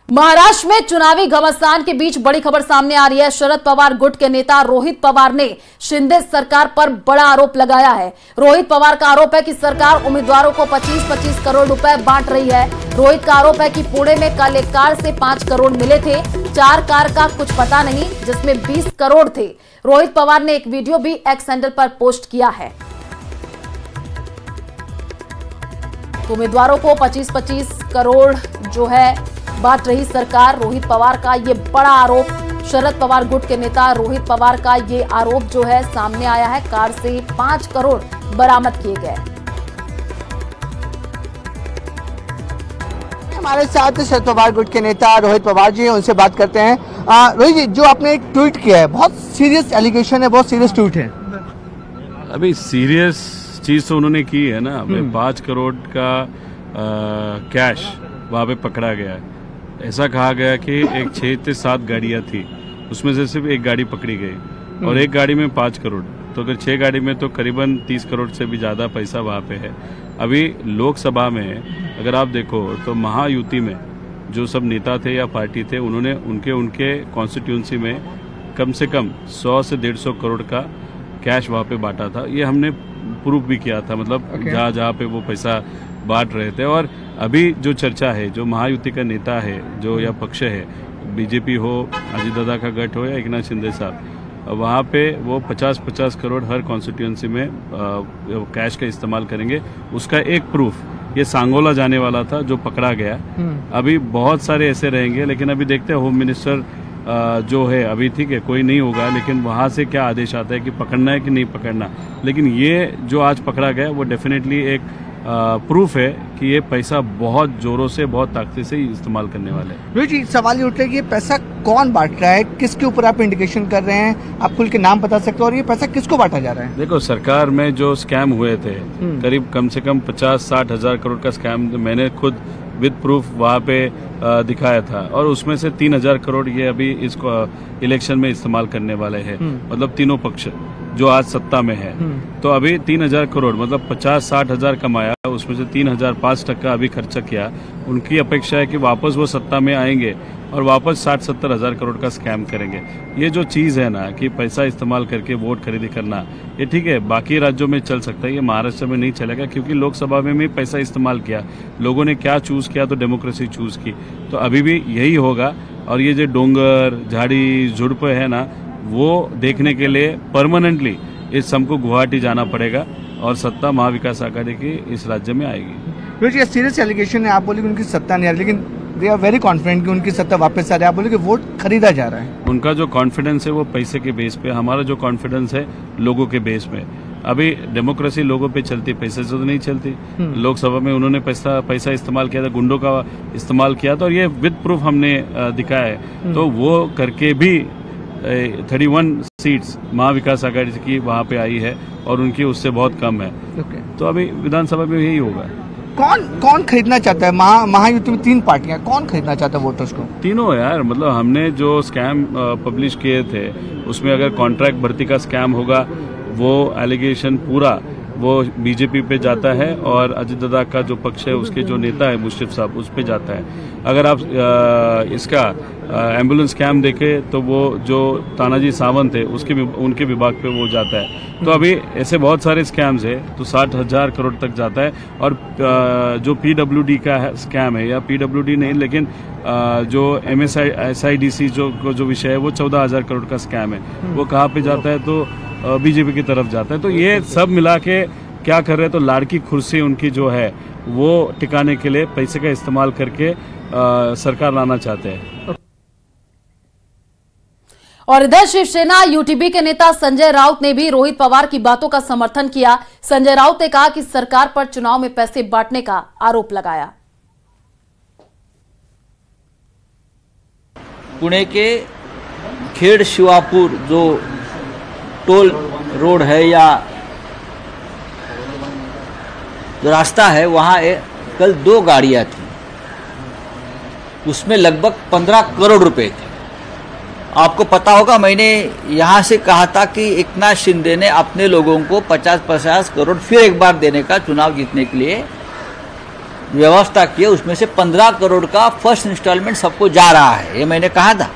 महाराष्ट्र में चुनावी घमासान के बीच बड़ी खबर सामने आ रही है। शरद पवार गुट के नेता रोहित पवार ने शिंदे सरकार पर बड़ा आरोप लगाया है। रोहित पवार का आरोप है कि सरकार उम्मीदवारों को 25-25 करोड़ रुपए बांट रही है। रोहित का आरोप है कि पुणे में कल एक कार से 5 करोड़ मिले थे, 4 कार का कुछ पता नहीं, जिसमें 20 करोड़ थे। रोहित पवार ने एक वीडियो भी एक्स हैंडल पर पोस्ट किया है। उम्मीदवारों को 25-25 करोड़ जो है बांट रही सरकार। रोहित पवार का ये बड़ा आरोप, शरद पवार गुट के नेता रोहित पवार का ये आरोप जो है सामने आया है। कार से 5 करोड़ बरामद किए गए। हमारे साथ शरद पवार गुट के नेता रोहित पवार जी हैं, उनसे बात करते हैं। रोहित जी, जो आपने एक ट्वीट किया है, बहुत सीरियस एलिगेशन है, बहुत सीरियस ट्वीट है। अभी सीरियस चीज तो उन्होंने की है ना। 5 करोड़ का कैश वहां पे पकड़ा गया है। ऐसा कहा गया कि एक 6 से 7 गाड़ियां थी, उसमें से सिर्फ एक गाड़ी पकड़ी गई और एक गाड़ी में 5 करोड़। तो अगर 6 गाड़ी में तो करीबन 30 करोड़ से भी ज्यादा पैसा वहां पे है। अभी लोकसभा में अगर आप देखो तो महायुति में जो सब नेता थे या पार्टी थे, उन्होंने उनके कॉन्स्टिट्यूंसी में कम से कम 100 से 150 करोड़ का कैश वहां पे बांटा था। ये हमने प्रूफ भी किया था, मतलब जहाँ पे वो पैसा बांट रहे थे। और अभी जो चर्चा है, जो महायुति का नेता है जो या पक्ष है, बीजेपी हो, अजीत दादा का गठ हो या एकनाथ शिंदे साहब, वहाँ पे वो 50-50 करोड़ हर कॉन्स्टिट्यूंसी में कैश का इस्तेमाल करेंगे। उसका एक प्रूफ ये सांगोला जाने वाला था जो पकड़ा गया। अभी बहुत सारे ऐसे रहेंगे, लेकिन अभी देखते हैं होम मिनिस्टर जो है, अभी ठीक है कोई नहीं होगा, लेकिन वहाँ से क्या आदेश आता है कि पकड़ना है कि नहीं पकड़ना। लेकिन ये जो आज पकड़ा गया वो डेफिनेटली एक प्रूफ है कि ये पैसा बहुत जोरों से, बहुत ताकत से इस्तेमाल करने वाले हैं। रोहित जी, सवाल ये उठ रहा है कि ये पैसा कौन बांट रहा है, किसके ऊपर आप इंडिकेशन कर रहे हैं, आप खुल के नाम बता सकते हो, और ये पैसा किसको बांटा जा रहा है? देखो, सरकार में जो स्कैम हुए थे, करीब कम से कम 50-60 हजार करोड़ का स्कैम मैंने खुद विद प्रूफ वहाँ पे दिखाया था, और उसमें से 3000 करोड़ ये अभी इसको इलेक्शन में इस्तेमाल करने वाले हैं। मतलब तीनों पक्ष जो आज सत्ता में है, तो अभी 3000 करोड़ मतलब 50-60 हजार कमाया, उसमें से 3000 5% अभी खर्चा किया। उनकी अपेक्षा है कि वापस वो सत्ता में आएंगे और वापस 60-70 हजार करोड़ का स्कैम करेंगे। ये जो चीज है ना कि पैसा इस्तेमाल करके वोट खरीदी करना, ये ठीक है बाकी राज्यों में चल सकता है, ये महाराष्ट्र में नहीं चलेगा, क्योंकि लोकसभा में भी पैसा इस्तेमाल किया। लोगों ने क्या चूज किया, तो डेमोक्रेसी चूज की। तो अभी भी यही होगा। और ये जो डोंगर झाड़ी झुड़प है ना, वो देखने के लिए परमानेंटली इस हमको गुवाहाटी जाना पड़ेगा और सत्ता महाविकास आघाड़ी की इस राज्य में आएगी। ये सीरियस एलिगेशन है। आप बोले कि उनकी सत्ता नहीं आ रही, लेकिन दे आर वेरी कॉन्फिडेंट कि उनकी सत्ता वापस आ रही है। आप बोले कि वोट खरीदा जा रहा है। उनका जो कॉन्फिडेंस है वो पैसे के बेस पे, हमारा जो कॉन्फिडेंस है लोगों के बेस में। अभी डेमोक्रेसी लोगों पे चलती, पैसे से तो नहीं चलती। लोकसभा में उन्होंने पैसा इस्तेमाल किया था, गुंडों का इस्तेमाल किया था, और ये विद प्रूफ हमने दिखाया है। तो वो करके भी 31 सीट्स महाविकास आघाड़ी की वहां पे आई है और उनकी उससे बहुत कम है। तो अभी विधानसभा में यही होगा। कौन खरीदना चाहता है? महायुति में 3 पार्टियां, कौन खरीदना चाहता है वोटर्स को? तीनों यार, मतलब हमने जो स्कैम पब्लिश किए थे उसमें अगर कॉन्ट्रैक्ट भर्ती का स्कैम होगा, वो एलिगेशन पूरा वो बीजेपी पे जाता है और अजीत दादा का जो पक्ष है उसके जो नेता है मुश्रिफ साहब, उस पे जाता है। अगर आप इसका एम्बुलेंस स्कैम देखें तो वो जो तानाजी सावंत है उनके विभाग पे वो जाता है। तो अभी ऐसे बहुत सारे स्कैम्स है, तो 60,000 करोड़ तक जाता है। और जो PWD का स्कैम है, या PWD नहीं लेकिन जो MSIDC जो विषय है, वो 14,000 करोड़ का स्कैम है। वो कहाँ पे जाता है? तो बीजेपी की तरफ जाता है। तो ये सब मिला के क्या कर रहे हैं, तो लाड़की कुर्सी उनकी जो है वो टिकाने के लिए पैसे का इस्तेमाल करके सरकार लाना चाहते हैं। और इधर शिवसेना यूटीबी के नेता संजय राउत ने भी रोहित पवार की बातों का समर्थन किया। संजय राउत ने कहा कि सरकार पर चुनाव में पैसे बांटने का आरोप लगाया। पुणे के खेड़ शिवापुर जो टोल रोड है या जो रास्ता है, वहाँ कल 2 गाड़ियाँ थी, उसमें लगभग 15 करोड़ रुपए थे। आपको पता होगा, मैंने यहाँ से कहा था कि एकनाथ शिंदे ने अपने लोगों को 50-50 करोड़ फिर एक बार देने का चुनाव जीतने के लिए व्यवस्था की है उसमें से 15 करोड़ का फर्स्ट इंस्टॉलमेंट सबको जा रहा है। ये मैंने कहा था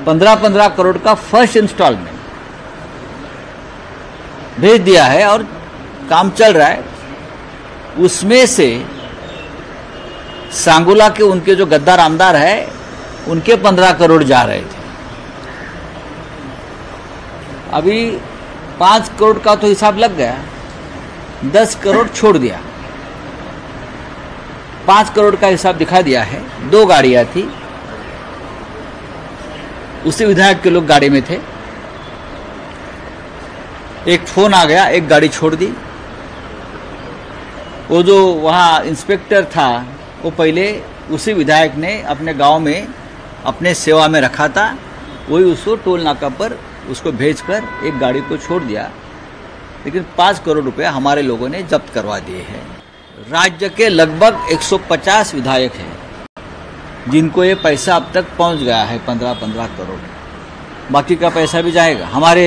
15-15 करोड़ का फर्स्ट इंस्टॉलमेंट भेज दिया है और काम चल रहा है। उसमें से सांगोला के उनके जो गद्दार आमदार है उनके 15 करोड़ जा रहे थे। अभी 5 करोड़ का तो हिसाब लग गया, 10 करोड़ छोड़ दिया, 5 करोड़ का हिसाब दिखा दिया है। 2 गाड़ियां थी, उसी विधायक के लोग गाड़ी में थे। एक फोन आ गया, एक गाड़ी छोड़ दी। वो जो वहाँ इंस्पेक्टर था वो पहले उसी विधायक ने अपने गांव में अपने सेवा में रखा था, वही उसको टोल नाका पर उसको भेजकर एक गाड़ी को छोड़ दिया। लेकिन 5 करोड़ रुपए हमारे लोगों ने जब्त करवा दिए हैं। राज्य के लगभग 150 विधायक हैं जिनको ये पैसा अब तक पहुंच गया है 15-15 करोड़। बाकी का पैसा भी जाएगा। हमारे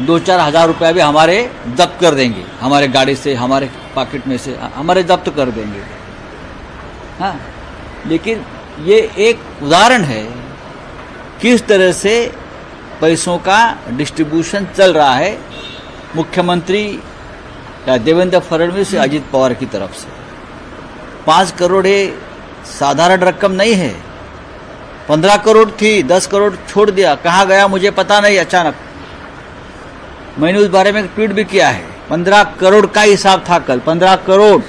2-4 हज़ार रुपया भी हमारे जब्त कर देंगे, हमारे गाड़ी से, हमारे पॉकेट में से हमारे जब्त कर देंगे। हाँ, लेकिन ये एक उदाहरण है किस तरह से पैसों का डिस्ट्रीब्यूशन चल रहा है मुख्यमंत्री या देवेंद्र फडणवीस या अजित पवार की तरफ से। 5 करोड़ ये साधारण रकम नहीं है। 15 करोड़ थी, 10 करोड़ छोड़ दिया, कहाँ गया मुझे पता नहीं। अचानक मैंने उस बारे में ट्वीट भी किया है। 15 करोड़ का हिसाब था कल, 15 करोड़।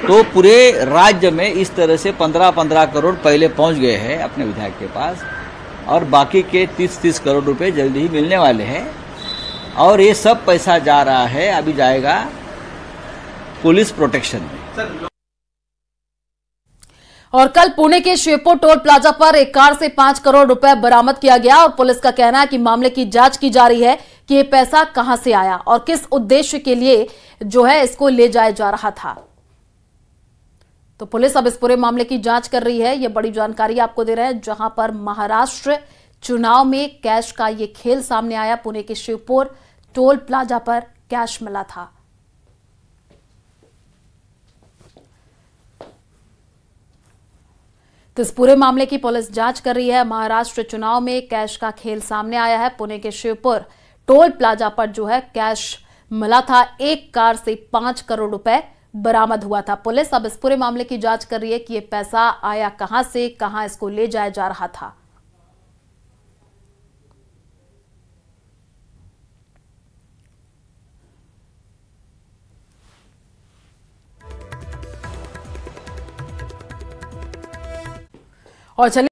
तो पूरे राज्य में इस तरह से 15-15 करोड़ पहले पहुंच गए हैं अपने विधायक के पास, और बाकी के 30-30 करोड़ रुपए जल्दी ही मिलने वाले हैं। और ये सब पैसा जा रहा है, अभी जाएगा पुलिस प्रोटेक्शन में। और कल पुणे के शिवपुर टोल प्लाजा पर एक कार से 5 करोड़ रुपए बरामद किया गया और पुलिस का कहना है कि मामले की जांच की जा रही है कि ये पैसा कहां से आया और किस उद्देश्य के लिए जो है इसको ले जाया जा रहा था। तो पुलिस अब इस पूरे मामले की जांच कर रही है। ये बड़ी जानकारी आपको दे रहे हैं, जहां पर महाराष्ट्र चुनाव में कैश का ये खेल सामने आया। पुणे के शिवपुर टोल प्लाजा पर कैश मिला था। तो इस पूरे मामले की पुलिस जांच कर रही है। महाराष्ट्र चुनाव में कैश का खेल सामने आया है। पुणे के शिवपुर टोल प्लाजा पर जो है कैश मिला था। एक कार से 5 करोड़ रुपए बरामद हुआ था। पुलिस अब इस पूरे मामले की जांच कर रही है कि ये पैसा आया कहां से, कहां इसको ले जाया जा रहा था। और चलिए